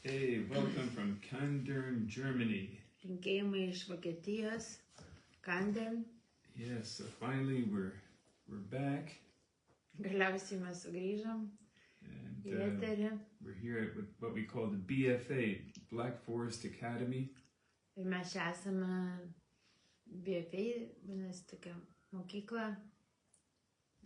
Hey, welcome from Kandern, Germany. Linkėjimai iš Vokietijos, Kandern. Yes, so finally we're back. Galiausiai mes sugrįžom į And eterį. we're here at what we call the BFA, Black Forest Academy. Ir mes čia esame BFA, vadinasi tokia mokykla,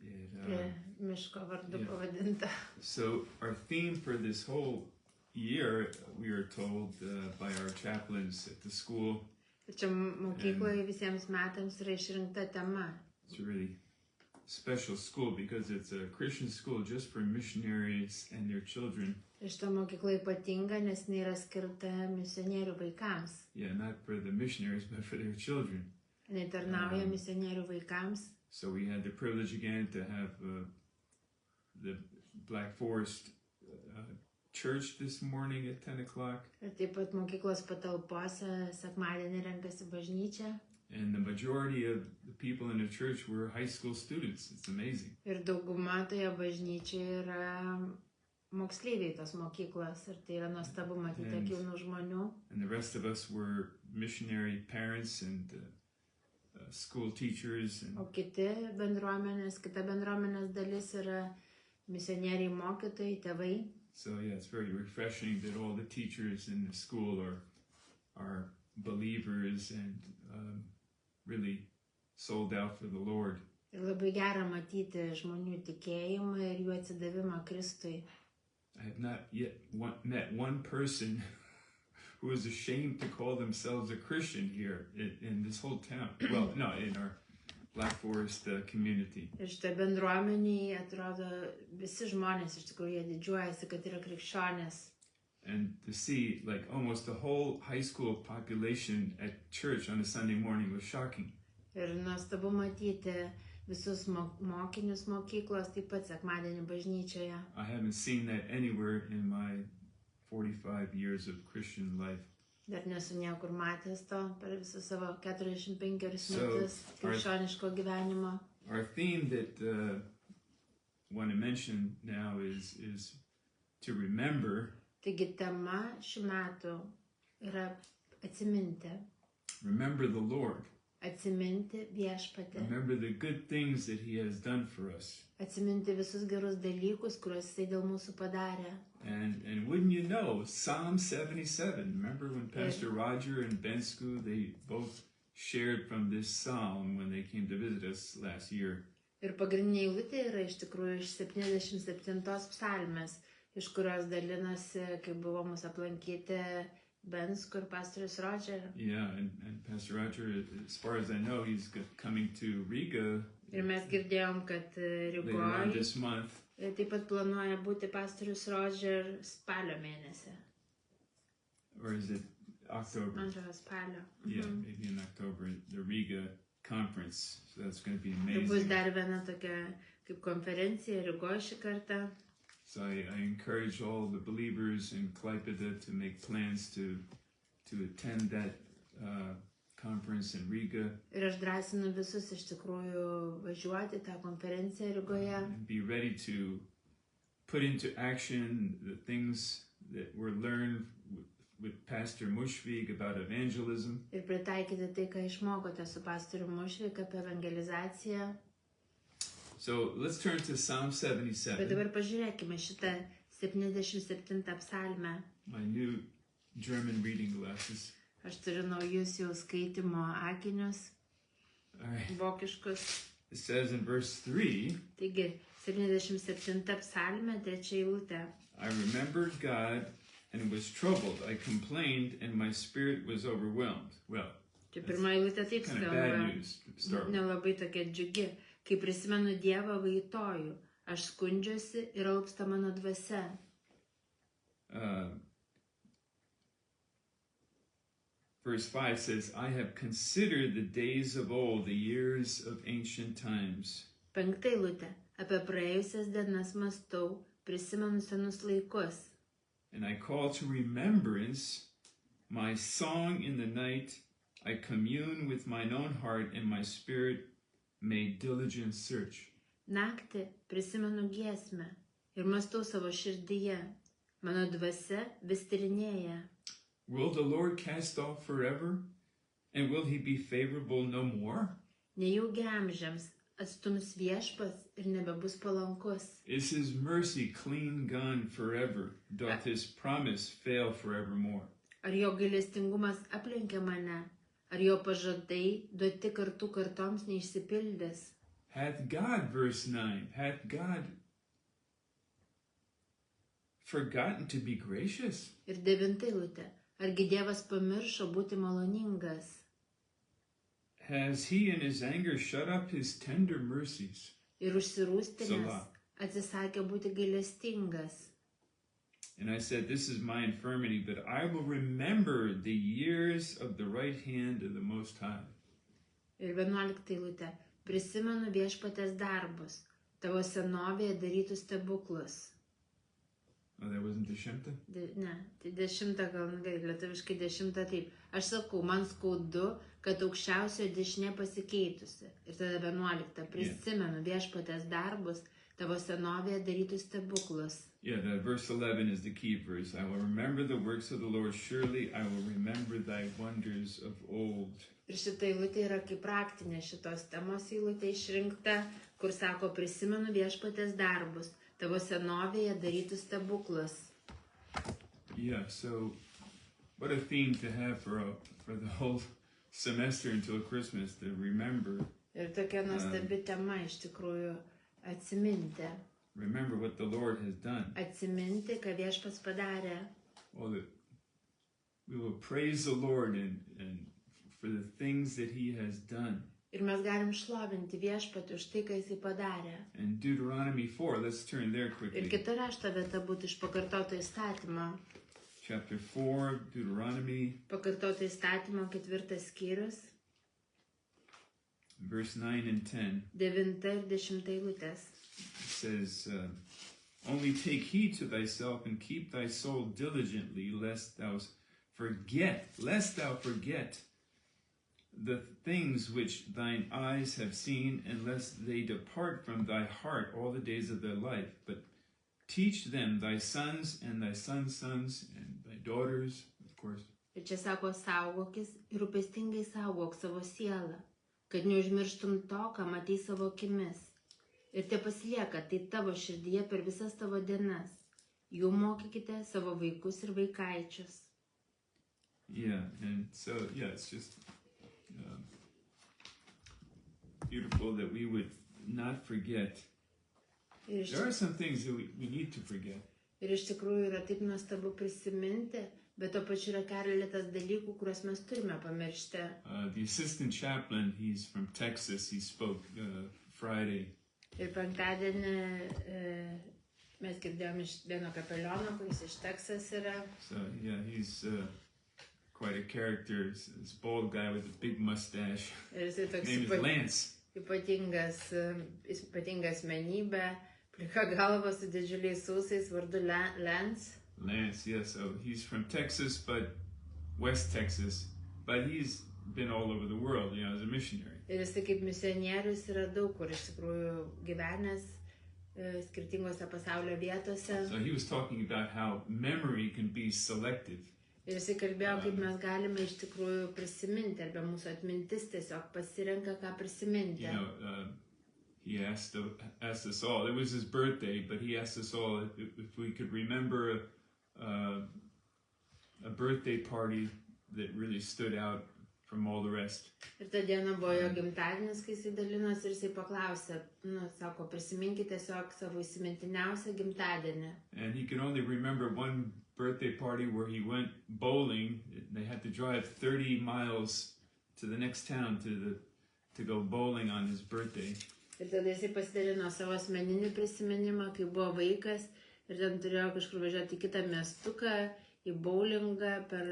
prie miško vardu pavadinta. So our theme for this whole year, we are told by our chaplains at the school. Tačiau mokykloje visiems metams yra išrinkta tema. It's a really special school because it's a Christian school just for missionaries and their children. Ir šita mokykla ypatinga, nes jinai yra skirta misionierių vaikams. Yeah, not for the missionaries, but for their children. Jinai tarnauja misionierių vaikams. So we had the privilege again to have the Black Forest church this morning at 10 o'clock. Ir taip pat mokyklos patalpose sekmadienį renkasi bažnyčia. And the majority of the people in the church were high school students. It's amazing. Ir dauguma toje bažnyčioje yra moksleiviai tos mokyklos. Ir tai yra nuostabu matyti tiek jaunų žmonių. And the rest of us were missionary parents and school teachers. And O kita bendruomenės dalis yra misionieriai mokytojai, tėvai. so yeah, it's very refreshing that all the teachers in the school are believers and really sold out for the Lord. Ir labai gera matyti žmonių tikėjimą ir jų atsidavimą Kristui. I have not yet met one person who is ashamed to call themselves a Christian here in this whole town. Well, no, in our Black Forest community. Ir šitą bendruomenį atrodo visi žmonės iš tikrųjų jie didžiuojasi, kad yra krikščionės. And to see like almost the whole high school population at church on a Sunday morning was shocking. Ir nuostabu matyti visus mokinius mokyklos, taip pat sekmadienį bažnyčioje. I haven't seen that anywhere in my 45 years of Christian life. Dar nesu niekur matęs to per visus savo 45 metus krikščioniško gyvenimo. Our theme that I want to mention now is to remember. Taigi tema šių metų yra atsiminti. Remember the Lord. Atsiminti viešpatį. Remember the good things that He has done for us. Atsiminti visus gerus dalykus, kuriuos Jisai dėl mūsų padarė. And wouldn't you know, Psalm 77, remember when Pastor Roger and Bensku, they both shared from this psalm when they came to visit us last year. Ir pagrindinė eilutė yra iš tikrųjų iš 77 psalmės, iš kurios dalinosi, kai buvo mūsų aplankyti Bensku ir pastorius Roger. Yeah, and Pastor Roger, as far as I know, he's coming to Riga Ir mes girdėjom, kad later on Rygoje this month. taip pat planuoja būti pastorius Roger spalio mėnesį. Or is it October? Man atrodo spalio. Yeah, maybe in October, the Riga conference. So that's going to be Ir bus amazing. dar viena tokia kaip konferencija Rygoje šį kartą. So I encourage all the believers in Klaipėda to make plans to attend that conference in Riga. Ir aš drąsinu visus iš tikrųjų važiuoti tą konferenciją Rygoje. And be ready to put into action the things that were learned with Pastor Mushvig about evangelism. Ir pritaikyti tai, ką išmokote su pastoriu Mušvik apie evangelizaciją. So let's turn to Psalm Bet 77, dabar pažiūrėkime šitą 77 psalmę. my new German reading glasses. Aš turiu naujus jau skaitimo akinius, All right. vokiškus. It says in verse 3, Taigi, 77 psalmė, 3 eilutė. I remembered God and was troubled. I complained and my spirit was overwhelmed. Well, Čia pirma eilutė taip kind of bad skamba, news to start with. nelabai tokia džiugi. Kai prisimenu Dievą, vaitoju, aš skundžiuosi ir alpsta mano dvasia. Verse 5 says, I have considered the days of old, the years of ancient times. 5 eilutė. Apie praėjusias dienas mąstau, prisimenu senus laikus. And I call to remembrance my song in the night. I commune with mine own heart and my spirit made diligent search. Naktį prisimenu giesmę ir mąstau savo širdyje. Mano dvasia vis tyrinėja. Will the Lord cast off forever? And will he be favorable no more? Nejaugi amžiams atstums viešpats ir nebebus palankus. Is his mercy clean gone forever? Doth his promise fail forevermore? Ar jo gailestingumas aplenkia mane? Ar jo pažadai duoti kartų kartoms neišsipildys? Hath God, verse 9, hath God forgotten to be gracious? Ir 9 eilutė. Argi Dievas pamiršo būti maloningas? Has he in his anger shut up his tender mercies? Ir užsirūstinęs Salah. atsisakė būti gailestingas. And I said, this is my infirmity, but I will remember the years of the right hand of the Most High. Ir 11 eilutė. Prisimenu viešpatės darbus, tavo senovėje darytus stebuklus. Oh, that wasn't the Shemta? Ne, tai 10 gal, lietuviškai 10 taip. Aš sakau, man skaudu, kad aukščiausiojo dešinė pasikeitusi. Ir tada 11. Prisimenu viešpatės darbus, tavo senovėje darytus stebuklus. Yeah, that verse 11 is the key verse. I will remember the works of the Lord. Surely I will remember thy wonders of old. Ir šita eilutė yra kaip praktinė šitos temos eilutė išrinkta, kur sako, prisimenu viešpatės darbus, tavo senovėje darytus stebuklus. Yeah, so what a theme to have for the whole semester until Christmas, to remember. Ir tokia nuostabi tema iš tikrųjų atsiminti. Remember what the Lord has done. Atsiminti, ką viešpats padarė. Well, that we will praise the Lord and for the things that he has done. Ir mes galim šlovinti viešpatį už tai, ką jisai padarė. And Deuteronomy 4, let's turn there Ir quickly. kita rašto vieta būtų iš pakartoto įstatymo. Chapter 4, Deuteronomy, Pakartoto įstatymo 4 skyrius, verse 9 and 10. 9 ir 10 eilutės. It says, only take heed to thyself and keep thy soul diligently, lest thou forget the things which thine eyes have seen, and lest they depart from thy heart all the days of thy life. But teach them thy sons and thy sons' sons and thy daughters, of course. Ir čia sako, saugokis ir rūpestingai saugok savo sielą, kad neužmirštum to, ką matei savo akimis. Ir te pasilieka tai tavo širdyje per visas tavo dienas. Jų mokykite savo vaikus ir vaikaičius. Yeah, and so, yeah, it's just beautiful that we would not forget. Ir iš, There are some things that we need to forget. ir iš tikrųjų yra taip nuostabu prisiminti, bet to pačiu yra keletas dalykų, kuriuos mes turime pamiršti. The assistant chaplain, he's from Texas, he spoke Friday. Ir penktadienį mes girdėjom iš vieno kapeliono, kuris iš Teksas yra. So, yeah, he's quite a character. This bald guy with a big mustache. Ir jisai His toks name is Lance. ypatinga asmenybė, plika galva su didžiuliais ūsais, vardu Lance. Lance, yeah, so he's from Texas, but West Texas, but he's been all over the world, you know, as a missionary. Ir jisai kaip misionierius yra daug kur iš tikrųjų gyvenęs skirtingose pasaulio vietose. So he was talking about how memory can be selective. Ir jisai kalbėjo, kaip mes galime iš tikrųjų prisiminti, arba mūsų atmintis tiesiog pasirenka, ką prisiminti. You know, he asked us all, it was his birthday, but he asked us all if we could remember a birthday party that really stood out from all the rest. Ir ta diena buvo jo gimtadienis, kai jisai dalinosi, ir jisai paklausė, sako, prisiminkite tiesiog savo įsimintiniausią gimtadienį. And he could only remember one birthday party where he went bowling. They had to drive 30 miles to the next town to go bowling on his birthday. Ir tada jisai pasidalino savo asmeninį prisiminimą, kai buvo vaikas ir ten turėjo kažkur važiuoti į kitą miestuką, į bowlingą per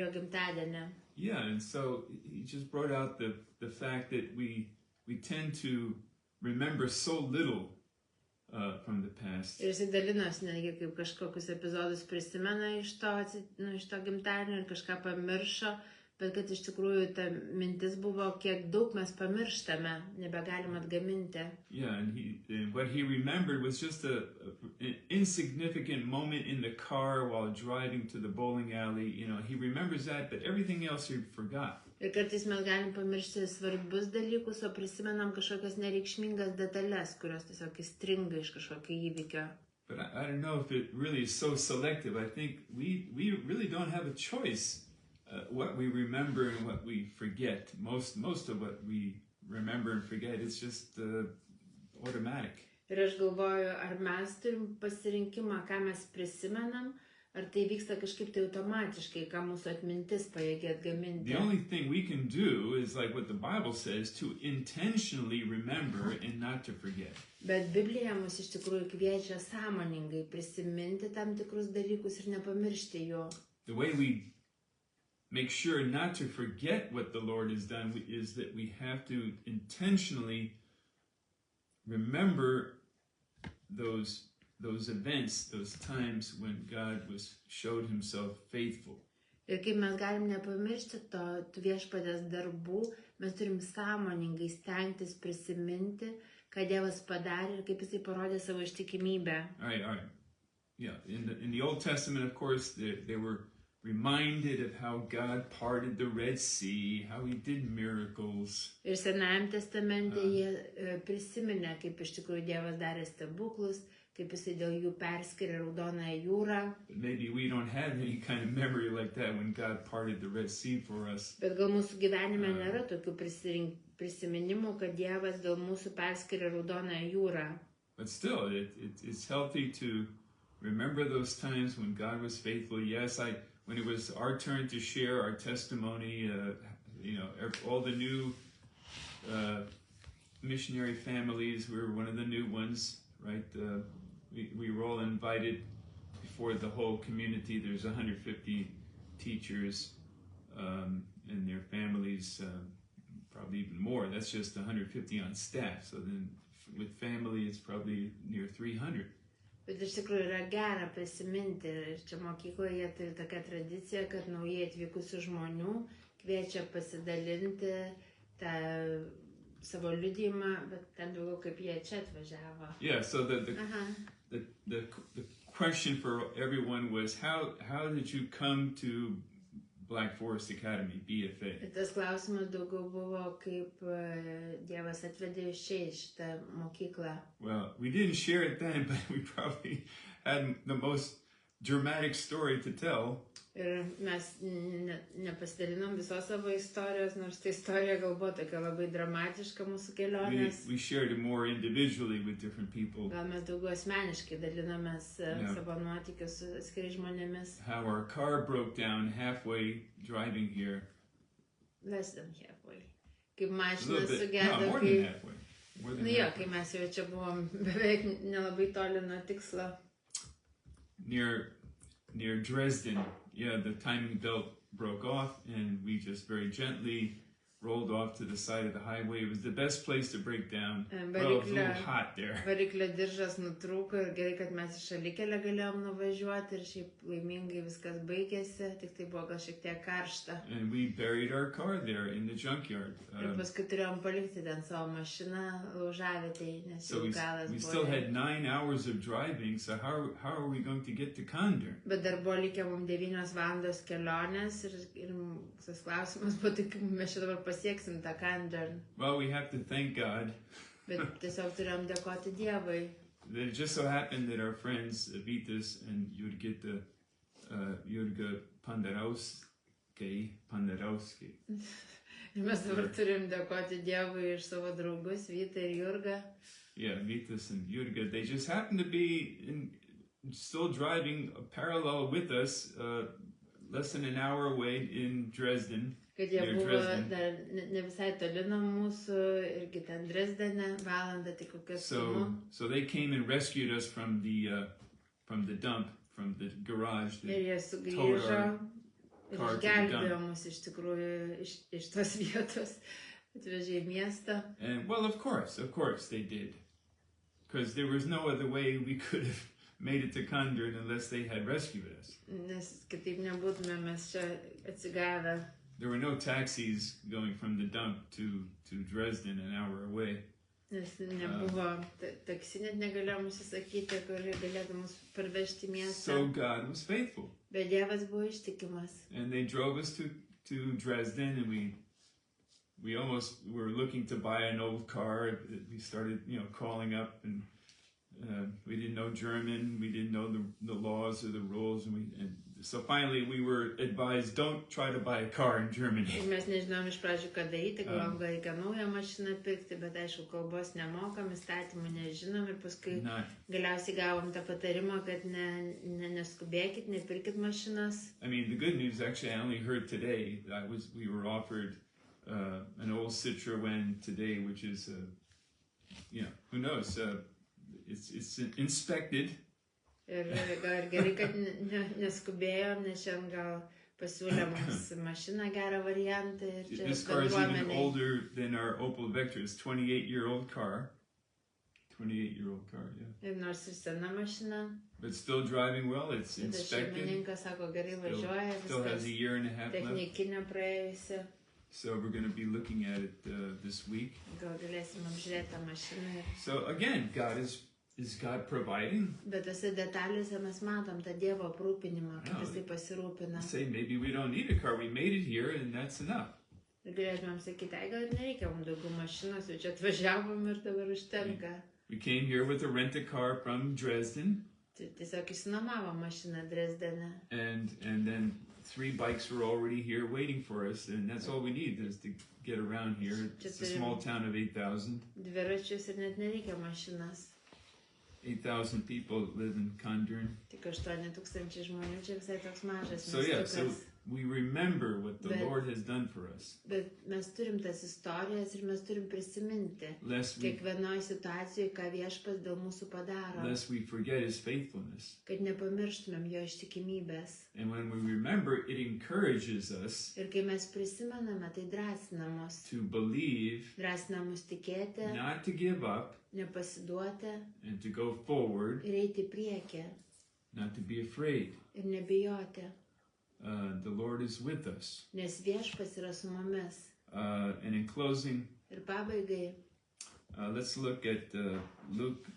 jo gimtadienį. Yeah, and so he just brought out the fact that we tend to remember so little from the past. Ir jisai dalinosi netgi kaip kažkokius epizodus prisimena iš to gimtadienio ir kažką pamiršo, bet kad iš tikrųjų ta mintis buvo, kiek daug mes pamirštame, nebegalim atgaminti. Yeah, and what he remembered was just an insignificant moment in the car while driving to the bowling alley. You know, he remembers that, but everything else he forgot. Ir kartais mes galim pamiršti svarbius dalykus, o prisimenam kažkokias nereikšmingas detalės, kurios tiesiog įstringa iš kažkokio įvykio. But I don't know if it really is so selective. I think we really don't have a choice what we remember and what we forget. Most of what we remember and forget is just automatic. Ir aš galvoju, ar mes turim pasirinkimą, ką mes prisimenam, ar tai vyksta kažkaip tai automatiškai, ką mūsų atmintis pajėgia atgaminti. The only thing we can do is like what the Bible says, to intentionally remember and not to forget. Bet Biblija mus iš tikrųjų kviečia sąmoningai prisiminti tam tikrus dalykus ir nepamiršti jų. The way we make sure not to forget what the Lord has done is that we have to intentionally remember those events, those times when God showed himself faithful. Ir kaip mes galim nepamiršti tų Viešpaties darbų, mes turim sąmoningai stengtis prisiminti, ką Dievas padarė ir kaip jisai parodė savo ištikimybę. All right. Yeah, in the Old Testament, of course, they were reminded of how God parted the Red Sea, how he did miracles. Ir Senajam testamente jie prisiminė, kaip iš tikrųjų Dievas darė stebuklus, kaip jisai dėl jų perskyrė Raudonąją jūrą. But maybe we don't have any kind of memory like that when God parted the Red Sea for us. Bet gal mūsų gyvenime nėra tokių prisiminimų, kad Dievas dėl mūsų perskyrė Raudonąją jūrą. But still, it's healthy to remember those times when God was faithful. Yes, when it was our turn to share our testimony, all the new missionary families, we were one of the new ones, right? We were all invited before the whole community. There's 150 teachers and their families, probably even more. That's just 150 on staff. So then with family, it's probably near 300. Bet iš tikrųjų yra gera prisiminti, ir čia mokykloje turi tokią tradiciją, kad naujai atvykusių žmonių kviečia pasidalinti tą savo liudijimą, bet ten daugiau kaip jie čia atvažiavo. Yeah, so the question for everyone was how did you come to Black Forest Academy, BFA? Ir tas klausimas daugiau buvo, kaip Dievas atvedė iš čia į šitą mokyklą. Well, we didn't share it then, but we probably had the most dramatic story to tell. Ir mes nepasidalinom visos savo istorijos, nors ta istorija gal buvo tokia labai dramatiška mūsų kelionės. We shared it more individually with different people. Gal mes daugiau asmeniškai dalinomės savo nuotykius su atskirais žmonėmis. How our car broke down halfway driving here. Less than halfway. Kaip mašina sugedo, more than halfway. More than halfway. Kai mes jau čia buvom beveik nelabai toli nuo tikslo. Near Dresden, the timing belt broke off, and we just very gently rolled off to the side of the highway. It was the best place to break down. Well, it was a little hot there. Variklio diržas nutrūko ir gerai, kad mes į šalikelę galėjom nuvažiuoti ir šiaip laimingai viskas baigėsi, tik tai buvo gal šiek tiek karšta. And we buried our car there in the junkyard. Ir paskui turėjom palikti ten savo mašiną laužavietėj, nes jau galas buvo. We still had 9 hours of driving, so how are we going to get to Kandar? Bet dar buvo likę mums 9 valandos kelionės ir visas klausimas buvo, tai kaip mes čia dabar pasieksim tą Kandar. Well, we have to thank God. Bet tiesiog turėjom dėkoti Dievui. It just so happened that our friends Vitas and Jurga Pandarowski. Ir mes dabar turim dėkoti Dievui iš savo draugus Vitą ir Jurgą. Yeah, Vitas and Jurga. They just happened to be still driving parallel with us, less than an hour away in Dresden. Kad jie buvo dar ne visai toli nuo mūsų, irgi ten Dresdene, valandą tik kokias stumu. So they came and rescued us from the dump, from the garage. Ir jie sugrįžo ir išgelbėjo mus iš tikrųjų iš tos vietos, atvežė į miestą. And well, of course they did. Because there was no other way we could have made it to Kandar unless they had rescued us. Nes kitaip nebūtume mes čia atsigavę. there were no taxis going from the dump to Dresden, an hour away. Nes nebuvo taksi, net negalėjom užsisakyti, kuri galėtų mus parvežti į miestą. So God was faithful. Bet Dievas buvo ištikimas. And they drove us to Dresden, and we almost were looking to buy an old car. We started, calling up, and we didn't know German. We didn't know the laws or the rules, and so finally we were advised, don't try to buy a car in Germany. Ir mes nežinom iš pradžių, ką daryti, galvom, gal reikia naują mašiną pirkti, bet aišku, kalbos nemokam, įstatymų nežinom, ir paskui galiausiai gavom tą patarimą, kad neskubėkit, nepirkit mašinas. I mean, the good news, actually, I only heard today, we were offered an old Citroen today, which is, who knows, it's inspected. Ir gerai, kad neskubėjom, nes šiandien gal pasiūlė mums mašiną gerą variantą. This car is even older than our Opel Vectra. It's a 28-year-old car. 28-year-old car, yeah. Ir nors ir sena mašina. But still driving well. It's inspected. Šeimininkas sako, gerai važiuoja, still has a year and a half left. Technikinė praėjusi. So we're going to be looking at it this week. Gal galėsim apžiūrėti tą mašiną. So again, is God providing? Bet tose detalėse mes matom tą Dievo aprūpinimą, kaip Jisai pasirūpina. Say maybe we don't need a car. We made it here and that's enough. Ir galėtumėm sakyti, gal nereikia mums daugiau mašinos, jau čia atvažiavom ir dabar užtenka. We came here with a rent-a-car from Dresden. Tiesiog išsinuomavom mašiną Dresdene. And then 3 bikes were already here waiting for us, and that's all we need is to get around here. It's a small town of 8,000. Dviračius ir net nereikia mašinas. 8,000 people live in Kandern. Tik 8,000 žmonių, čia visai toks mažas so we remember what the Lord has done for us. Bet mes turim tas istorijas ir mes turim prisiminti kiekvienoje situacijoje, ką Viešpats dėl mūsų padaro. Lest we forget His faithfulness. Kad nepamirštumėm jo ištikimybės. And when we remember, it encourages us. Ir kai mes prisimename, tai drąsina mus. To believe. Drąsina mus tikėti. Not to give up. Nepasiduoti. And to go forward. Ir eiti į priekį. Not to be afraid. Ir nebijoti. The Lord is with us. Nes Viešpats yra su mumis. And in closing, ir pabaigai, let's look at Luke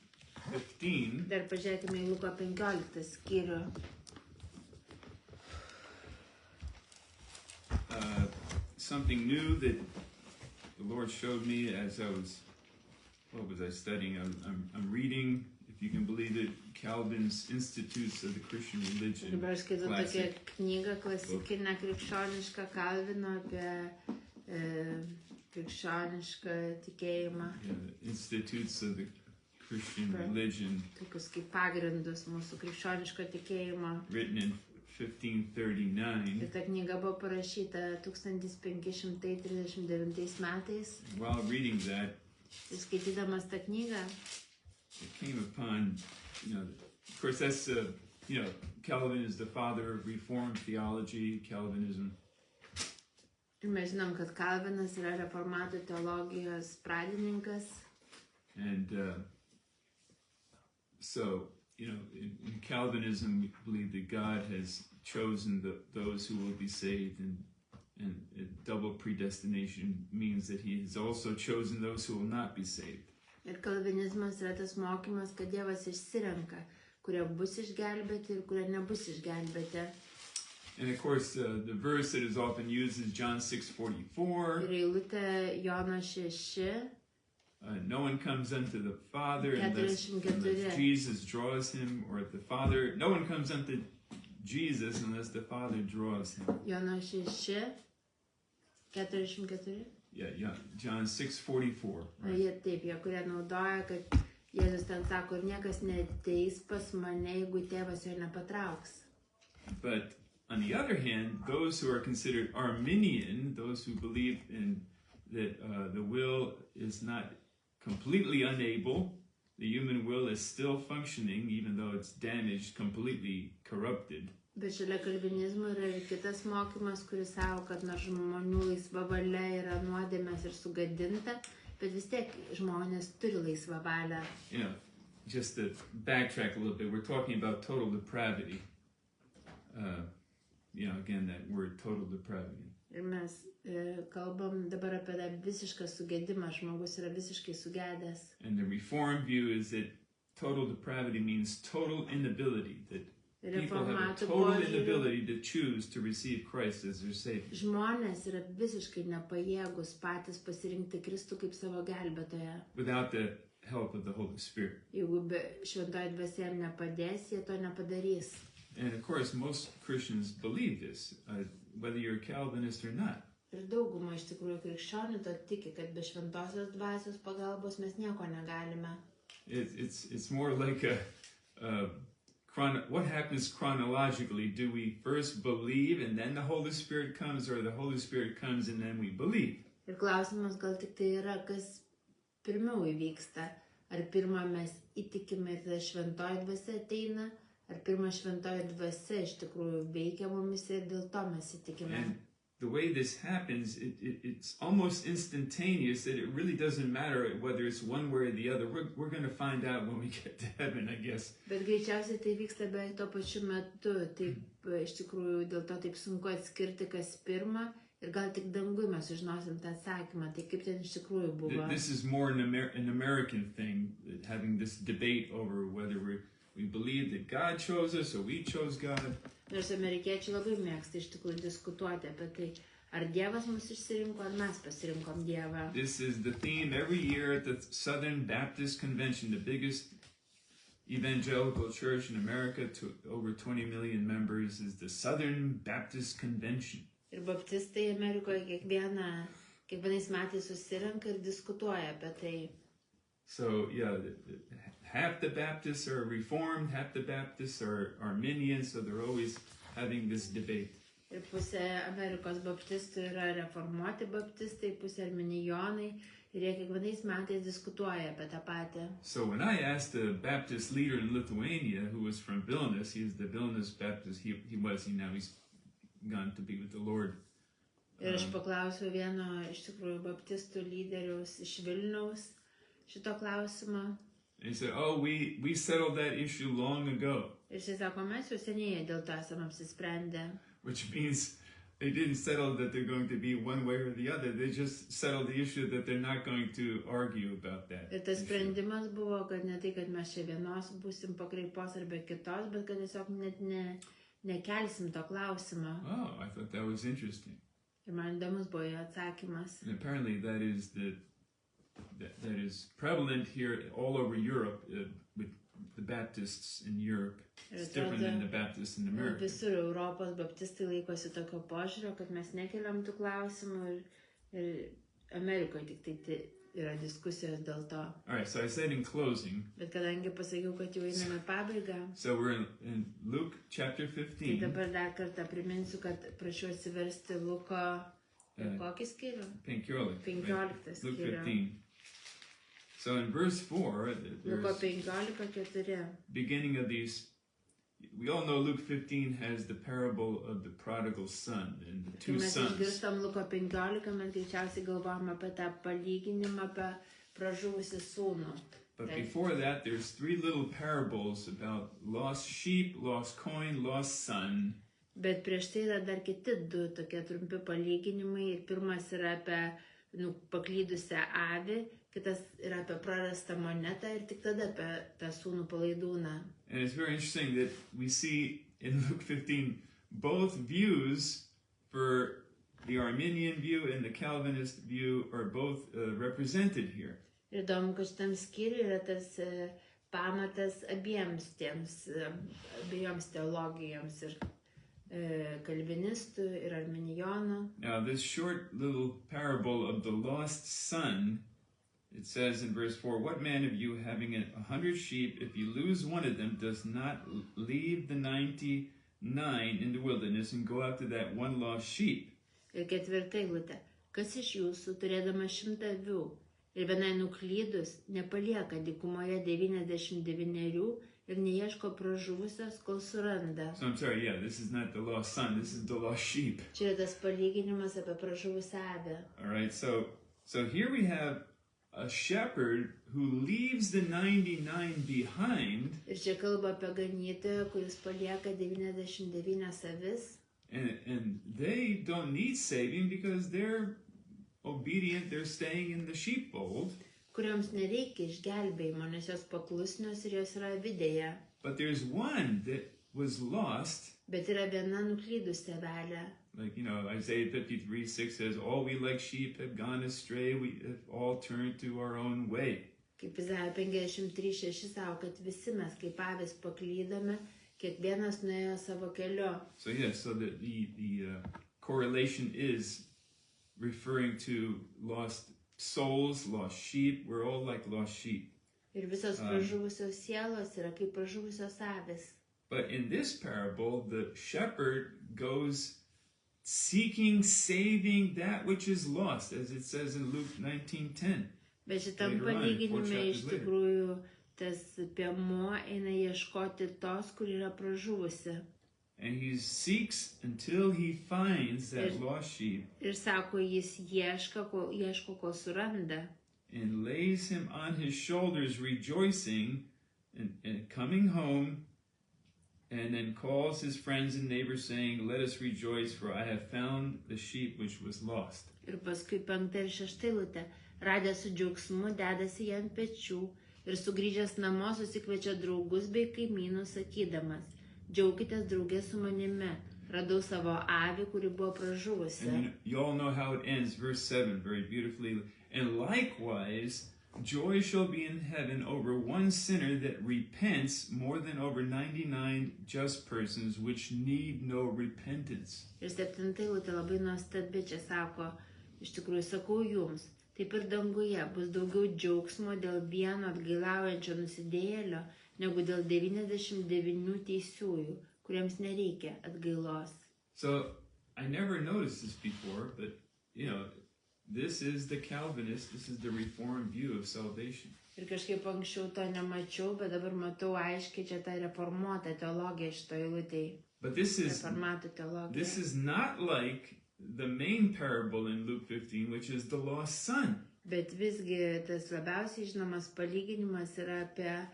15. Dar pažiūrėkime į Luko 15 skyrių. Something new that the Lord showed me as what was I studying? I'm reading, if you can believe it, Calvin's Institutes of the Christian Religion. Dabar aš skaitau tokią knygą klasikinę krikščionišką Kalvino apie krikščionišką tikėjimą. Institutes of the Christian Religion. Tokius kaip pagrindus mūsų krikščioniško tikėjimo. Written in 1539. Ir ta knyga buvo parašyta 1539 metais. While reading that, ir skaitydamas tą knygą, it came upon, of course that's, Calvin is the father of Reformed theology, Calvinism. Ir mes žinom, kad Kalvinas yra reformatų teologijos pradininkas. And so, in Calvinism, we believe that God has chosen those who will be saved, and double predestination means that He has also chosen those who will not be saved. Ir kalvinizmas yra tas mokymas, kad Dievas išsirenka, kurie bus išgelbėti ir kurie nebus išgelbėti. And of course, the verse that is often used is John 6:44. Ir eilutė Jono 6. No one comes unto the Father unless Jesus draws him, or the Father. No one comes unto Jesus unless the Father draws him. Jono 6:44. Yeah, John 6:44. Right? Taip, jie kurie naudoja, kad Jėzus ten sako, ir niekas neateis pas mane, jeigu tėvas jo nepatrauks. But on the other hand, those who are considered Arminian, those who believe in that the will is not completely unable, the human will is still functioning, even though it's damaged, completely corrupted. Bet šalia kalvinizmo yra ir kitas mokymas, kuris sako, kad nors žmonių laisva valia yra nuodėmės ir sugadinta, bet vis tiek žmonės turi laisvą valią. Just to backtrack a little bit, we're talking about total depravity. Again, that word, total depravity. Ir mes kalbam dabar apie tą visišką sugedimą, žmogus yra visiškai sugedęs. And the Reformed view is that total depravity means total inability, that people have a total inability to choose to receive Christ as their Savior. Žmonės yra visiškai nepajėgus patys pasirinkti Kristų kaip savo gelbėtoją. Without the help of the Holy Spirit. Jeigu be šventoji dvasia jam nepadės, jie to nepadarys. And of course, most Christians believe this, whether you're a Calvinist or not. Ir dauguma iš tikrųjų krikščionių to tiki, kad be šventosios dvasios pagalbos mes nieko negalime. It's more like what happens chronologically? Do we first believe and then the Holy Spirit comes, or the Holy Spirit comes and then we believe? Ir klausimas gal tik tai yra, kas pirmiau įvyksta. Ar pirmą mes įtikime ir tada šventoji dvasia ateina, ar pirmą šventoji dvasia iš tikrųjų veikia mumis ir dėl to mes įtikime. And the way this happens, it's almost instantaneous, that it really doesn't matter whether it's one way or the other. We're going to find out when we get to heaven, I guess. Bet greičiausiai tai vyksta beveik tuo pačiu metu. Taip, iš tikrųjų, dėl to taip sunku atskirti, kas pirma. Ir gal tik dangui mes sužinosim tą atsakymą. Tai kaip ten iš tikrųjų buvo. This is more an American thing, having this debate over whether we believe that God chose us or we chose God. Nors amerikiečiai labai mėgsta iš tikrųjų diskutuoti apie tai, ar Dievas mus išsirinko, ar mes pasirinkom Dievą. This is the theme every year at the Southern Baptist Convention, the biggest evangelical church in America, to over 20 million members, is the Southern Baptist Convention. Ir baptistai Amerikoje kiekvienais metais susirenka ir diskutuoja apie tai. So, yeah, half the Baptists are Reformed, half the Baptists are Arminians, so they're always having this debate. Ir pusė Amerikos baptistų yra reformuoti baptistai, pusė arminijonai, ir jie kiekvienais metais diskutuoja apie tą patį. So when I asked the Baptist leader in Lithuania, who was from Vilnius, he's the Vilnius Baptist, now he's gone to be with the Lord. Ir aš paklausiau vieno iš tikrųjų baptistų lyderiaus iš Vilniaus šito klausimo. And he said, oh, we settled that issue long ago. Ir jis sako, mes jau seniai dėl to esame apsisprendę. Which means they didn't settle that they're going to be one way or the other. They just settled the issue that they're not going to argue about that. Ir tas sprendimas buvo, kad ne tai, kad mes čia vienos būsim pakraipos arba kitos, bet kad tiesiog net nekelsim to klausimo. Oh, I thought that was interesting. Ir man įdomus buvo jo atsakymas. And apparently that is prevalent here all over Europe, with the Baptists in Europe. It's different than the Baptists in America. Visur Europos baptistai laikosi tokio požiūrio, kad mes nekeliam tų klausimų, ir Amerikoje tik tai yra diskusijos dėl to. All right, so I said in closing. Bet kadangi pasakiau, kad jau einame pabaigą. So we're in Luke chapter 15. Tai dabar dar kartą priminsiu, kad prašau atsiversti Luko kokį skyrių? 15 Luke 15. So in verse 4, there's beginning of these, we all know Luke 15 has the parable of the prodigal son and the two sons. Luko 15, mes greičiausiai galvojame apie tą palyginimą apie pražuvusį sūnų. But before that, there's three little parables about lost sheep, lost coin, lost son. Bet prieš tai yra dar kiti du tokie trumpi palyginimai. Ir pirmas yra apie paklydusią avį, kitas yra apie prarastą monetą ir tik tada apie tą sūnų palaidūną. And it's very interesting that we see in Luke 15 both views, for the Arminian view and the Calvinist view, are both represented here. Ir įdomu, kad šitam skyriui yra tas pamatas abiejoms teologijoms, ir kalvinistų ir arminijonų. Now this short little parable of the lost son, it says in verse 4, what man of you having 100 sheep, if you lose one of them, does not leave the 99 in the wilderness and go after that one lost sheep? Ir ketvirta eilutė. Kas iš jūsų, turėdamas 100 avių ir vienai nuklydus, nepalieka dykumoje 99 ir neieško pražuvusios, kol suranda. So I'm sorry, this is not the lost son, this is the lost sheep. Čia yra tas palyginimas apie pražuvusią avį. All right, so here we have a shepherd who leaves the 99 behind. Ir čia kalba apie ganytoją, kuris palieka 99 avis. And they don't need saving because they're obedient, they're staying in the sheepfold. Kurioms nereikia išgelbėjimo, nes jos paklusnios ir jos yra avidėje. But there's one that was lost. Bet yra viena nuklydusi avelė. Like, Isaiah 53:6 says, all we like sheep have gone astray, we have all turned to our own way. Kaip Izaijo 53:6 sako, kad visi mes kaip avys paklydome, kiekvienas nuėjo savo keliu. So the correlation is referring to lost souls, lost sheep. We're all like lost sheep. Ir visos pražuvusios sielos yra kaip pražuvusios avys. But in this parable, the shepherd goes seeking, saving that which is lost, as it says in Luke 19:10. Bet šitam palyginime iš tikrųjų tas piemuo eina ieškoti tos, kur yra pražuvusi. And he seeks until he finds that lost sheep. Ir sako, jis ieško, kol suranda. And lays him on his shoulders, rejoicing and coming home. And then calls his friends and neighbors saying, let us rejoice, for I have found the sheep which was lost. Ir paskui 5 ir 6 eilutė. Radęs su džiaugsmu, dedasi jį ant pečių ir sugrįžęs namo susikviečia draugus bei kaimynus, sakydamas, džiaukitės draugė su manimi, radau savo avį, kuri buvo pražuvusi. And you all know how it ends, verse 7, very beautifully. And likewise, joy shall be in heaven over one sinner that repents more than over 99 just persons which need no repentance. Ir 7 eilutė labai nuostabi, čia sako, iš tikrųjų sakau jums, taip ir danguje bus daugiau džiaugsmo dėl vieno atgailaujančio nusidėjėlio, negu dėl 99 teisiųjų, kuriems nereikia atgailos. So, I never noticed this before, but, this is the Calvinist, this is the Reformed view of salvation. Ir kažkaip anksčiau to nemačiau, bet dabar matau aiškiai čia tą reformuotą teologiją šito eilutėj. But this Reformatų teologija. is not like the main parable in Luke 15, which is the lost son. Bet visgi tas labiausiai žinomas palyginimas yra apie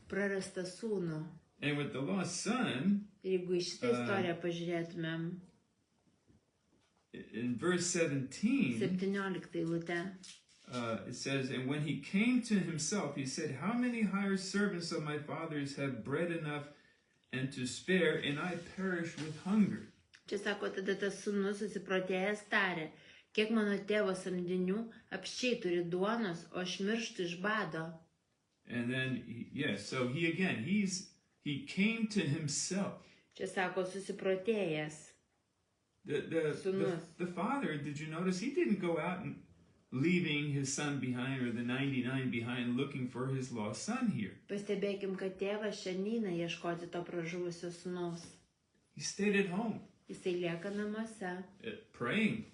prarastą sūnų. And with the lost son, Jeigu į šitą istoriją pažiūrėtumėm, in verse 17, 17 eilutė, it says, and when he came to himself, he said, how many hired servants of my father's have bread enough and to spare, and I perish with hunger? Čia sako, tada tas sūnus susiprotėjęs tarė, kiek mano tėvo samdinių apsčiai turi duonos, o aš mirštu iš bado. And then, so he came to himself. Čia sako, susiprotėjęs. The father, did you notice, he didn't go out and leaving his son behind or the 99 behind looking for his lost son here. Pastebėkim, kad tėvas čia neina ieškoti to pražuvusio sūnaus. He stayed at home. Jisai lieka namuose. Praying.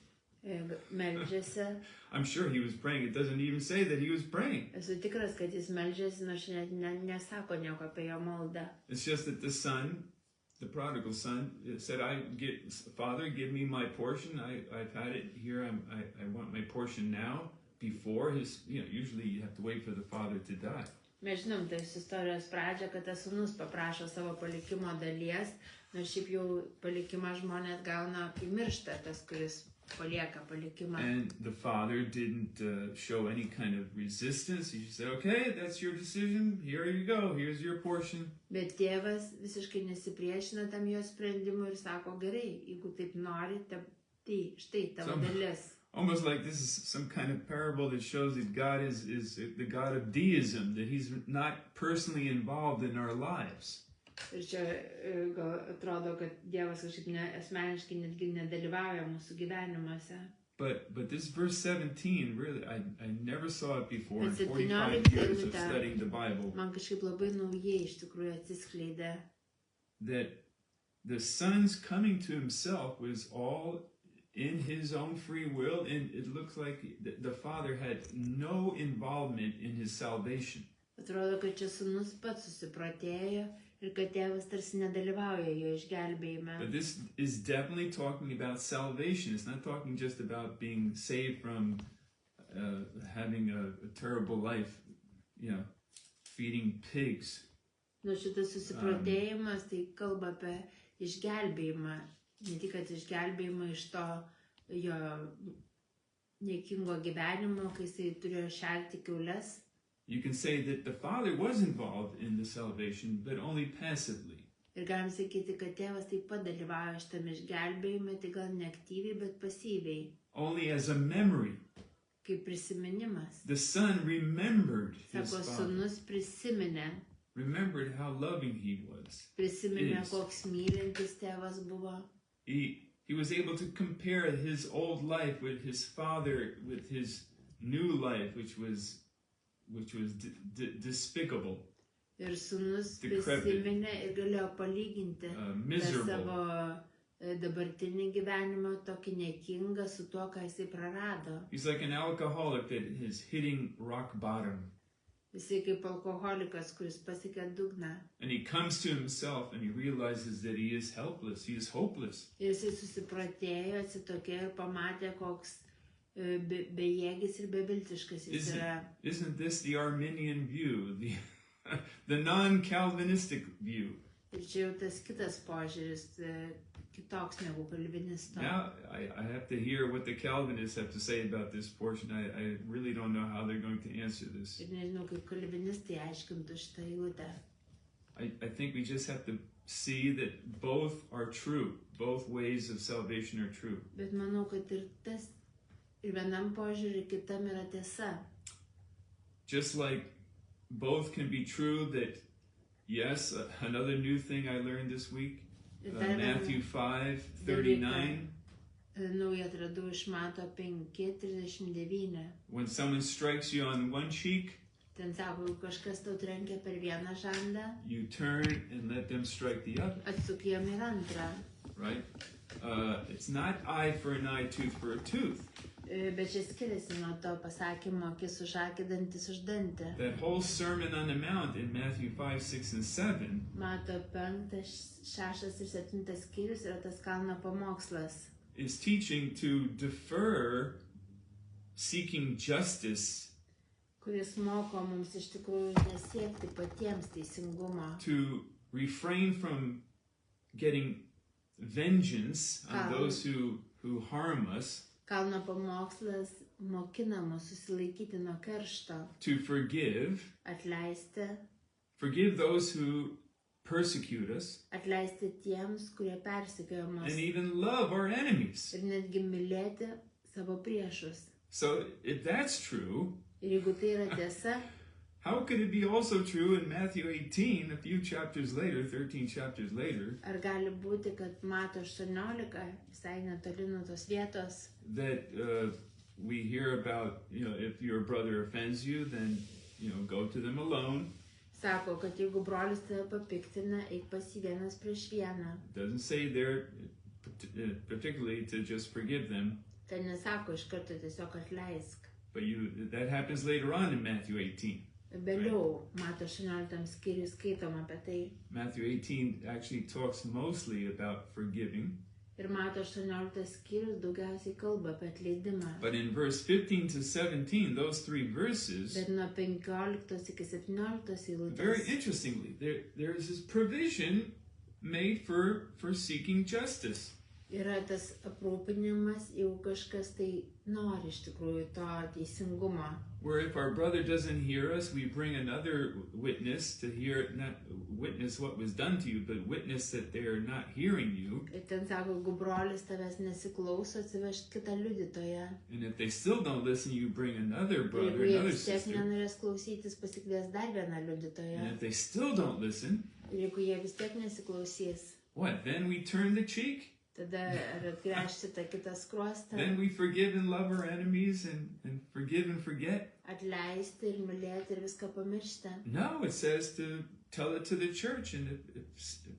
Meldžiasi. I'm sure he was praying. It doesn't even say that he was praying. Esu tikras, kad jis meldžiasi, nors nesako nieko apie jo maldą. It's just that the son, the prodigal son, said, Father, give me my portion. I've had it here. I want my portion now. Before his, usually you have to wait for the father to die. Mes žinom, tai istorijos pradžia, kad tas sūnus paprašo savo palikimo dalies, nors šiaip jau palikimą žmonės gauna, kai miršta tas, kuris palieka palikimą. And the father didn't show any kind of resistance. He just said, okay, that's your decision. Here you go. Here's your portion. Bet tėvas visiškai nesipriešina tam jo sprendimui ir sako, gerai, jeigu taip nori, tai štai tavo dalis. Almost like this is some kind of parable that shows that God is the God of deism, that he's not personally involved in our lives. Ir čia gal atrodo, kad Dievas kažkaip asmeniškai netgi nedalyvauja mūsų gyvenimuose. But this verse 17, really, I never saw it before in 45 years of studying the Bible. Man kažkaip labai naujai iš tikrųjų atsiskleidė. That the son's coming to himself was all in his own free will, and it looks like the father had no involvement in his salvation. Atrodo, kad čia sūnus pats susiprotėjo ir kad tėvas tarsi nedalyvauja jo išgelbėjime. But this is definitely talking about salvation. It's not talking just about being saved from having a terrible life, feeding pigs. Nu, šitas susiprotėjimas tai kalba apie išgelbėjimą. Ne tik kad išgelbėjimą iš to jo niekingo gyvenimo, kai jisai turėjo šerti kiaules. You can say that the Father was involved in the salvation, but only passively. Ir galim sakyti, kad tėvas taip pat dalyvauja šitame išgelbėjime, tai gal ne aktyviai, bet pasyviai, Only as a memory. kaip prisiminimas. The Son remembered his Sako, Father, sūnus prisiminė, remembered how loving he was. prisiminė, Is. koks mylintis tėvas buvo. He was able to compare his old life with his father, with his new life, which was despicable, Ir sūnus Decrepit. prisiminė ir galėjo palyginti tą miserable. savo dabartinį gyvenimą, tokį niekingą su tuo, ką jisai prarado. He's like an alcoholic that is hitting rock bottom. Jisai kaip alkoholikas, kuris pasiekė dugną. And he comes to himself and he realizes that he is helpless, he is hopeless. Ir jisai susipratėjo, atsitokėjo ir pamatė, koks bejėgis ir beviltiškas jis yra. Isn't this the Arminian view, the non-Calvinistic view? Ir čia jau tas kitas požiūris, kitoks negu kalvinisto. Now, I have to hear what the Calvinists have to say about this portion. I really don't know how they're going to answer this. Ir nežinau, kaip kalvinistai aiškintų šitą eilutę. I think we just have to see that both are true. Both ways of salvation are true. Bet manau, kad ir tas, ir vienam požiūrį, ir kitam yra tiesa. Just like both can be true that, yes, another new thing I learned this week, Ir dar Matthew 5:39. naują atradau iš Mato 5:39. When someone strikes you on one cheek, Ten sako, jeigu kažkas tau trenkia per vieną žandą, you turn and let them strike the other, atsuk jam ir antrą. right? It's not eye for an eye, tooth for a tooth. Bet čia skiriasi nuo to pasakymo, akis už akį, dantis už dantį. That whole Sermon on the Mount in Matthew 5, 6, and 7 Mato 5, 6 ir 7 skyrius yra tas kalno pamokslas. is teaching to defer seeking justice, Kuris moko mums iš tikrųjų nesiekti patiems teisingumo. to refrain from getting vengeance on those who harm us, Kalno pamokslas mokina mus susilaikyti nuo keršto, to forgive those who persecute us, atleisti tiems, kurie persekioja mus and even love our enemies. ir netgi mylėti savo priešus. So if that's true, Ir jeigu tai yra tiesa, how could it be also true in Matthew 18, a few chapters later, 13 chapters later, ar gali būti, kad Mato 18, visai netoli nuo tos vietos, that we hear about, if your brother offends you, then, go to them alone. sako, kad jeigu brolis tave papiktina, eik pas jį vienas prieš vieną. It doesn't say there particularly to just forgive them, Ten nesako iš karto tiesiog atleisk. but that happens later on in Matthew 18. Vėliau Mato 18 skyriui skaitom apie tai. Matthew 18 actually talks mostly about forgiving, Ir Mato 18 skyrius daugiausiai kalba apie atleidimą. but in verse 15 to 17, those three verses, Bet nuo 15 iki 17 very eilutės interestingly, there is this provision made for seeking justice. yra tas aprūpinimas, jeigu kažkas tai nori iš tikrųjų to teisingumo. Where if our brother doesn't hear us, we bring another witness to hear, not witness what was done to you, but witness that they're not hearing you. Ir ten sako, jeigu brolis tavęs nesiklauso, atsivežt kitą liudytoją. And if they still don't listen, you bring another Ir brother, jeigu jie another vis tiek sister. nenorės klausytis, pasikvies dar vieną And liudytoją. if they still don't listen, Ir jeigu jie vis tiek nesiklausys, what? Then we turn the cheek? tada ar atgręžti tą kitą skruostą, Then we forgive and love our enemies and forgive and forget? atleisti ir mylėti ir viską pamiršti. No, it says to tell it to the church. And if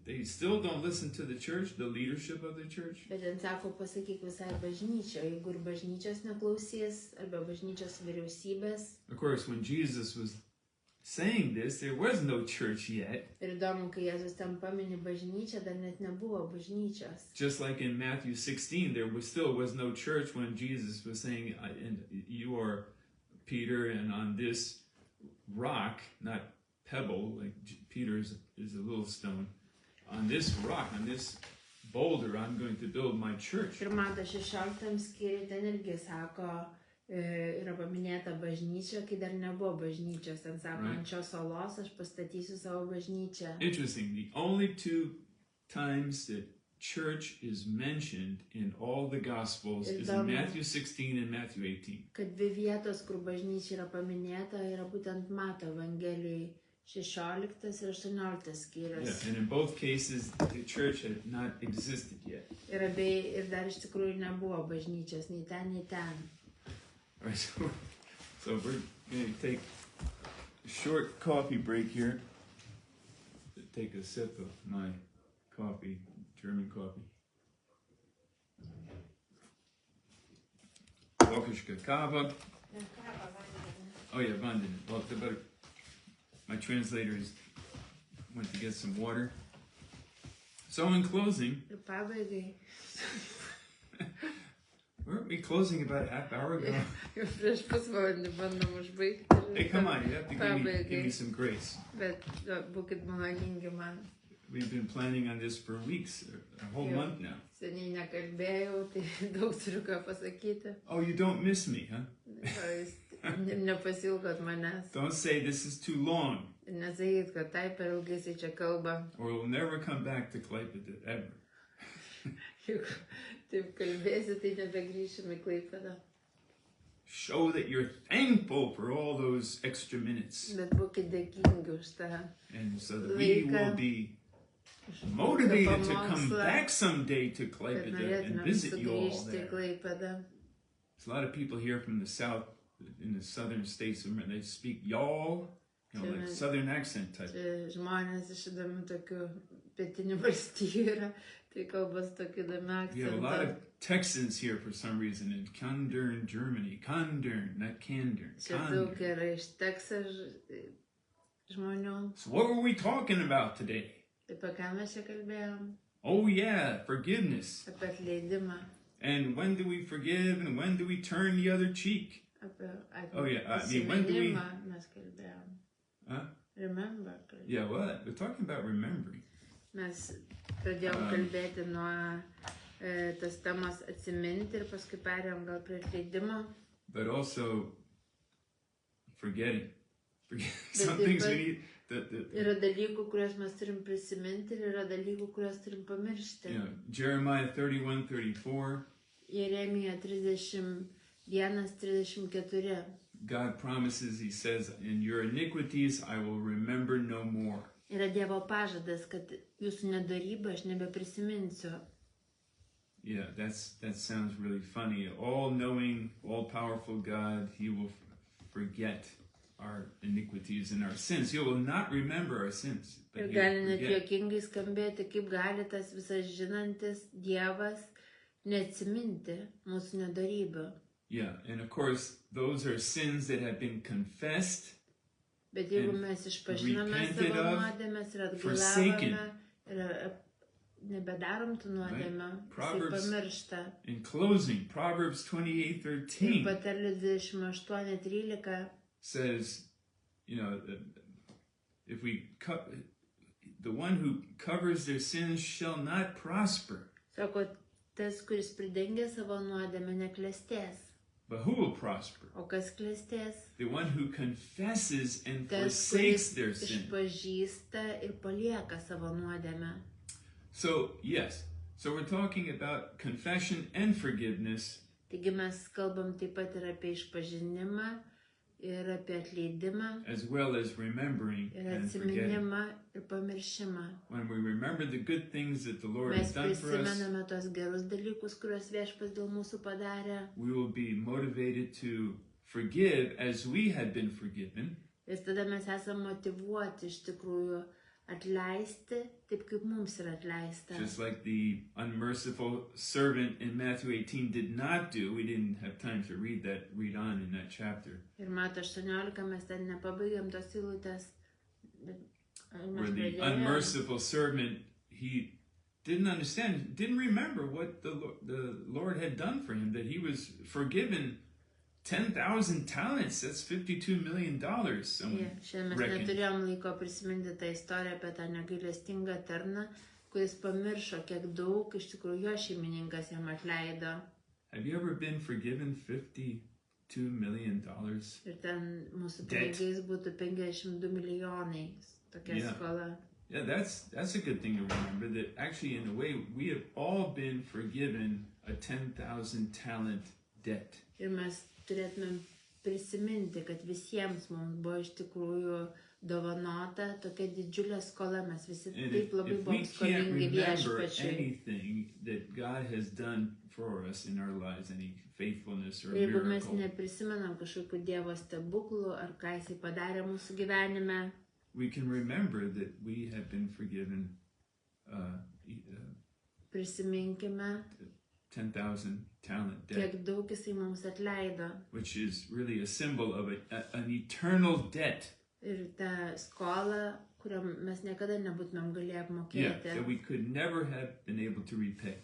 they still don't listen to the church, the leadership of the church, Bet ten sako, pasakyk visai bažnyčio, jeigu ir bažnyčios neklausys, arba bažnyčios vyriausybės. of course, when Jesus was saying this, there was no church yet. Ir įdomu, kai Jėzus ten pamini bažnyčią, dar net nebuvo bažnyčios. Just like in Matthew 16, there was no church when Jesus was saying, and you are Peter, and on this rock, not pebble, like Peter is a little stone, on this rock, on this boulder I'm going to build my church. Ir mato 16 skyriui ten irgi sako, yra paminėta bažnyčia, kai dar nebuvo bažnyčios. Ten sako, Right. ant šios salos aš pastatysiu savo bažnyčią. Interesting. The only two times that church is mentioned in all the Gospels is in Matthew 16 and Matthew 18. Kad dvi vietos, kur bažnyčia yra paminėta, yra būtent Mato Evangelijai 16 ir 18 skyrius. Yeah, and in both cases, the church had not existed yet. Ir dar iš tikrųjų nebuvo bažnyčios, nei ten, nei ten. All right, so we're going to take a short coffee break here. Take a sip of my coffee, German coffee. Vokiška kava. Oh yeah, vandenin. Well, my translators went to get some water. So in closing, Ir pabaigai, weren't we closing about a half hour ago? jau prieš pusvalandį bandom užbaigti. Hey, come on, you have to give me some grace. Bet būkit maloningi man. We've been planning on this for weeks, a whole month now. Seniai nekalbėjau, tai daug turiu ką pasakyti. Oh, you don't miss me, huh? Jūs nepasilgot manęs. Don't say this is too long, Ir nesakykit, kad taip per ilgai jisai čia kalba. or we'll never come back to Klaipėda ever. Juk taip kalbėsi, tai nebegrįšim į Klaipėdą. Show that you're thankful for all those extra minutes, Bet būkit dėkingi už tą. and so that we will be motivated to come back someday to Kad Klaipėda and norėtume visit you all sugrįžti į there. Klaipėdą. There's a lot of people here from the south, in the southern states, and they speak y'all, like southern accent type. Čia žmonės iš įdomių tokių pietinių valstybių yra, tai kalbas tokiu įdomiu We have a lot akcentu. of Texans here for some reason in Kandern, Germany. Kandern, not Kandern. Čia daug Kandern. yra iš Teksaso žmonių. So what were we talking about today? Apie ką mes čia kalbėjom? Oh yeah, forgiveness. Apie atleidimą. And when do we forgive and when do we turn the other cheek? Apie Oh, yeah, I mean, when do we- atsiminimą mes kalbėjom. Huh? Remember. kalbėjom. Yeah, well, we're talking about remembering. Mes pradėjom kalbėti nuo tos temos atsiminti ir paskui perėjom gal prie atleidimo. But also forgetting. Some But- things we but- need. Yra dalykų, kuriuos mes turim prisiminti ir yra dalykų, kuriuos turim pamiršti. You know, Jeremiah 31:34. Jeremija 31:34. God promises, he says, in your iniquities I will remember no more. Yra Dievo pažadas, kad jūsų nedarybą aš nebeprisiminsiu. Yeah, that sounds really funny. All-knowing, all-powerful God, he will forget our iniquities and our sins. He will not remember our sins, but Ir he gali will net forget. juokingai skambėti, kaip gali tas visas žinantis Dievas neatsiminti mūsų nedarybę. Yeah, and of course, those are sins that have been confessed. Bet jeigu And mes išpažinome repented savo of, nuodėmes ir forsaken. atgailavome ir nebedarom tų nuodėmių, jisai Proverbs- pamiršta. In closing, Proverbs Ir 28:13 patarlių 28:13 says, you know, if we the one who covers their sins shall not prosper. sako, tas, kuris pridengia savo nuodėmę, neklestės. But who will prosper? O kas klestės? The one who confesses and Tas, forsakes kuris their sin. išpažįsta ir palieka savo nuodėmę. So, yes. So we're talking about confession and forgiveness. Taigi mes kalbam taip pat ir apie išpažinimą, ir apie atleidimą, as well as remembering ir and forgetting. atsiminimą, ir pamiršimą. When we remember the good things that the Lord Mes has done for us, prisimename tos gerus dalykus, kuriuos Viešpats dėl mūsų padarė. we will be motivated to forgive as we had been forgiven. Ir tada mes esame motivuoti iš tikrųjų atleisti taip, kaip mums yra atleista. Just like the unmerciful servant in Matthew 18 did not do. We didn't have time to read on in that chapter. Ir Mato 18 mes ten nepabaigiam tos eilutės. Bet Where mes the pradėjom. unmerciful servant, he didn't understand, didn't remember what the Lord had done for him, that he was forgiven 10,000 talents. That's $52 million. Someone Šiandien mes reckoned. neturėjom laiko prisiminti tą istoriją apie tą negailestingą tarną, kuris pamiršo, kiek daug iš tikrųjų jo šeimininkas jam atleido. Have you ever been forgiven $52 million? Ir ten mūsų Debt. pinigais būtų 52 milijonai tokia Yeah. skola. Yeah, that's a good thing to remember, that actually in a way we have all been forgiven a 10,000 talent debt. Ir mes turėtumėm prisiminti, kad visiems mums buvo iš tikrųjų dovanota tokia didžiulė skola, mes visi And taip labai if we buvom can't skolingi remember viešpačiui. anything that God has done for us in our lives, any faithfulness or Jeigu mes miracle, neprisimenam kažkokių Dievo stebuklų ar ką Jisai padarė mūsų gyvenime, we can remember that we have been forgiven prisiminkime, 10,000 talent debt, kiek daug Jisai mums atleido. which is really a symbol of an eternal debt. Ir tą skolą, kurią mes niekada nebūtumėm galėję Yeah, apmokėti. that we could never have been able to repay.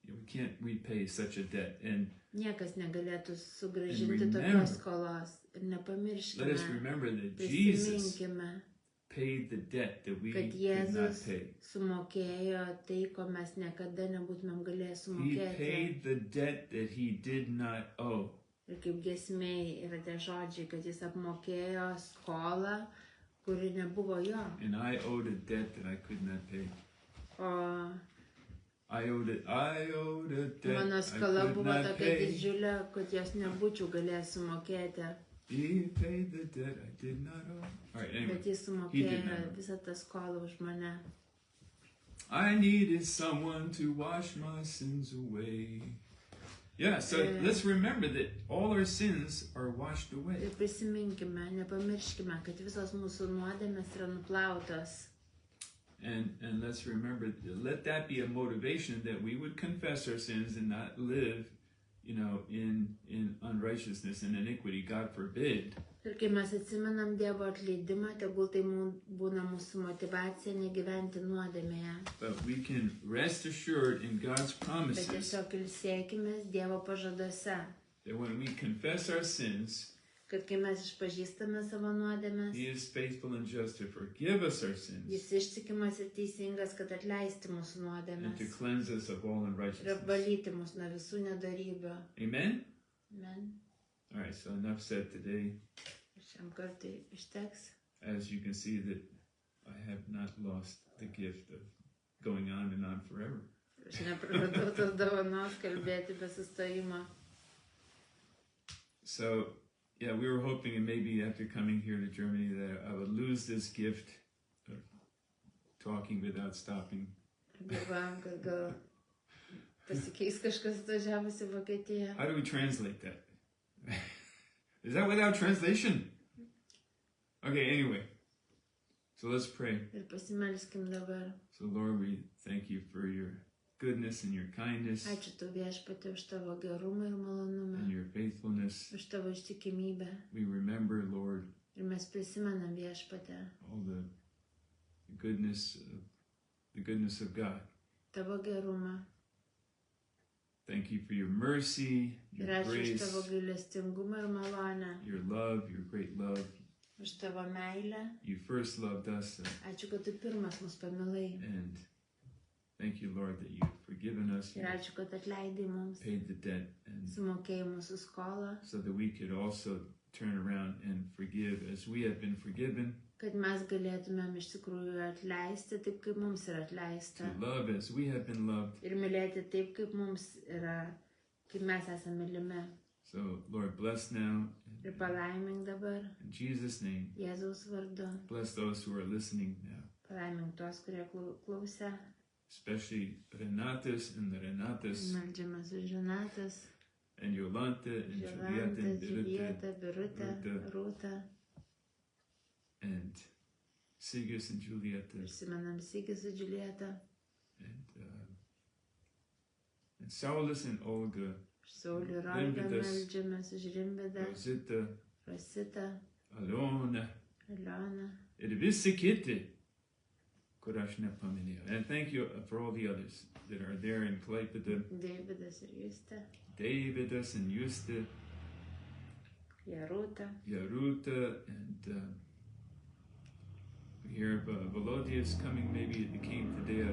Yeah, we can't repay such a debt. And Niekas negalėtų sugražinti And remember. tokios skolos. Ir let us nepamirškime, remember that Jesus prisiminkime, paid the debt that we kad could not Jėzus pay. sumokėjo tai, ko mes niekada nebūtumėm galėję He sumokėti. paid the debt that he did not owe. Ir kaip giesmėj yra tie žodžiai, kad jis apmokėjo skolą, kuri nebuvo jo. And I owed a debt that I could not pay. O I owed a debt mano I skola could buvo not tokia pay. didžiulė, kad jos nebūčiau galėjęs sumokėti. He paid the debt I did not owe. All right, anyway. Bet jis He did sumokėjo not. visą tą skolą už mane. I needed someone to wash my sins away. Yeah, so Yeah. let's remember that all our sins are washed away. Ir prisiminkime, nepamirškime, kad visos mūsų nuodėmės yra nuplautos. And let's remember, let that be a motivation that we would confess our sins and not live, in unrighteousness and iniquity. God forbid. Ir kai mes atsimenam Dievo atleidimą, tegul tai būna mūsų motivacija negyventi nuodėmėje. But we can rest assured in God's Bet promises tiesiog ilsėkime Dievo pažaduose, that when we confess our sins, kad kai mes išpažįstame savo nuodėmės, He is faithful and just to forgive us our sins Jis ištikimas ir teisingas, kad atleisti mūsų and nuodėmės to cleanse us of all ir unrighteousness. apvalyti mus nuo visų nedarybių. Amen? Amen. All right, so enough said today. Šiam kartui užteks. As you can see that I have not lost the gift of going on and on forever. Aš nepraradau tos dovanos kalbėti be sustojimo. So, yeah, we were hoping, and maybe after coming here to Germany, that I would lose this gift of talking without stopping. Galvojam, kad gal pasikeis kažkas atvažiavus į Vokietiją. How do we translate that? Is that without translation? Okay, anyway. So let's pray. Ir pasimelskim dabar. So, Lord, we thank you for your goodness and your kindness Ačiū tau viešpatie už tavo gerumą ir malonumą, and your faithfulness. už tavo ištikimybę. We remember, Lord, Ir mes prisimenam viešpatie all the goodness of God. tavo gerumą. Thank you for your mercy, Ir your ačiū už grace, tavo gailestingumą ir malonę, your love, your great love. už tavo meilę. You first loved us, Ačiū, kad tu pirmas mus pamilai. and thank you, Lord, that you've forgiven us, Ir you ačiū, kad atleidai mums, paid the debt, and sumokėjai mūsų skolą, so that we could also turn around and forgive as we have been forgiven, kad mes galėtumėm iš tikrųjų atleisti taip, kaip mums yra atleista. to love as we have been loved. Ir mylėti taip, kaip mums yra, kaip mes esame mylimi. So, Lord, bless now, Ir palaimink dabar, in Jesus' name. Jėzaus vardu. Bless those who are listening now, Palaimink tuos, kurie klausė. especially Renatas and the Renatas, Meldžiamas už Renatas, and Yolanta, and Julieta, Jolantą, and Birute, Julietą, Birutę, Rūtą. and Sigus and Julieta, Prisimenam Sigį su Julieta, and Saulus and Olga, Saulių ir Olgą Rimvydas, meldžiamas už Rimvydą, Rosita, Rositą, Alona, Alioną. ir visi kiti, kur aš nepaminėjau. And thank you for all the others that are there in Klaipėda, Deividas ir Justė, Davidas and Justa, Jarūta, Yaruta, and We hear of Volodya's coming, maybe it came today.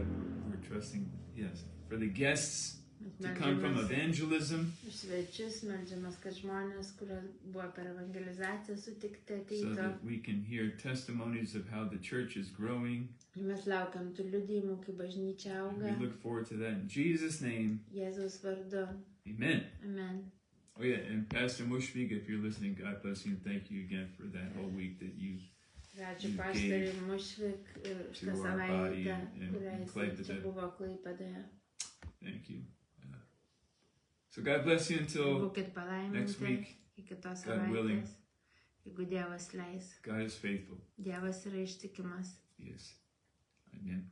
We're trusting, yes, for the guests to come from evangelism. Svečius meldžiamas, kad žmonės, kurie buvo per evangelizaciją sutikti, So ateitų. that we can hear testimonies of how the church is growing. Ir mes laukiam tų liudijimų, kai bažnyčia And auga. we look forward to that in Jesus' name. Jėzaus vardu. Amen. Amen. Oh yeah, and Pastor Mushvik, if you're listening, God bless you and thank you again for that whole week that you Ačiū You pastoriui Mušvik už to tą our body savaitę, and kurią jis Klaipėda. čia buvo Klaipėdoje. thank you. So God bless you until Būkit next palaiminti week. iki kitos God willing. savaitės. Jeigu Dievas leis, God is faithful. Dievas yra ištikimas. Yes. Amen.